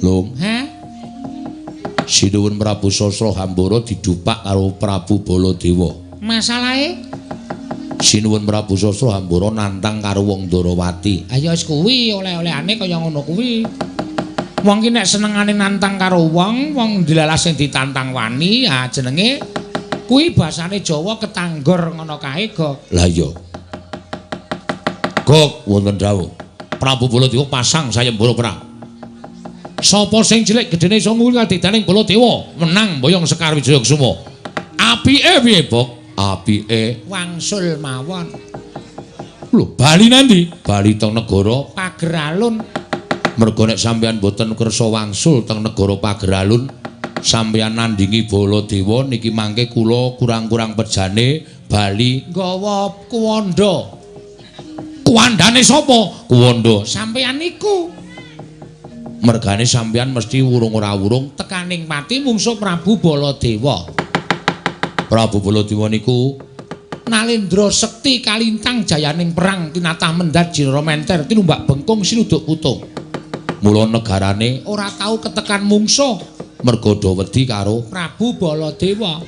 Lho, Hah? Sinuwun Prabu Sasra Hambara didupak karo Prabu Baladewa. Masalahe? Sinuwun Prabu Sasra Hambara nantang karo wong Ndarawati. Ayo wis kuwi oleh-olehane kaya ngono kuwi. Wong ki nek senengane nantang karo wong dilalah sing ditantang wani, ya jenenge kuwi basane Jawa ketanggor ngono kae, Gok. Lah iya. Gok wonten dawuh. Prabu Baladewa pasang sayembara perang. Sapa sing cilik gedene iso nguli kadidaning Baladewa menang mboyong Sekar Wijaya Kusuma. Apike piye, Bok? Apike Wangsul mawon. lho, bali nanti? Bali teng negara Pageralun. mergo nek sampeyan boten kersa wangsul teng negara Pageralun, sampeyan nandingi Baladewa niki mangke kula kurang-kurang pejane bali Nggawa kuwanda. kuwandane sapa? Kuwanda. Sampeyan niku Mergane sampeyan mesti wurung ora wurung tekaning pati mungsuh Prabu Baladewa. Prabu Baladewa niku Nalendra sekti kalintang jayaning perang tinatah mendat jira menter tinumbak bengkung sinuduk putung. mula negarane Ora tau ketekan mungsuh mergo do wedi karo Prabu Baladewa.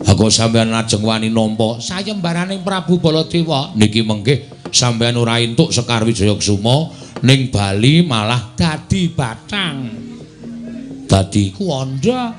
Aku sampeyan lajeng wani nampa Sayembaraning Prabu Baladewa niki mengke sampeyan ora entuk Sekar Wijaya Kusuma ning Bali malah dadi batang dadi kuwanda.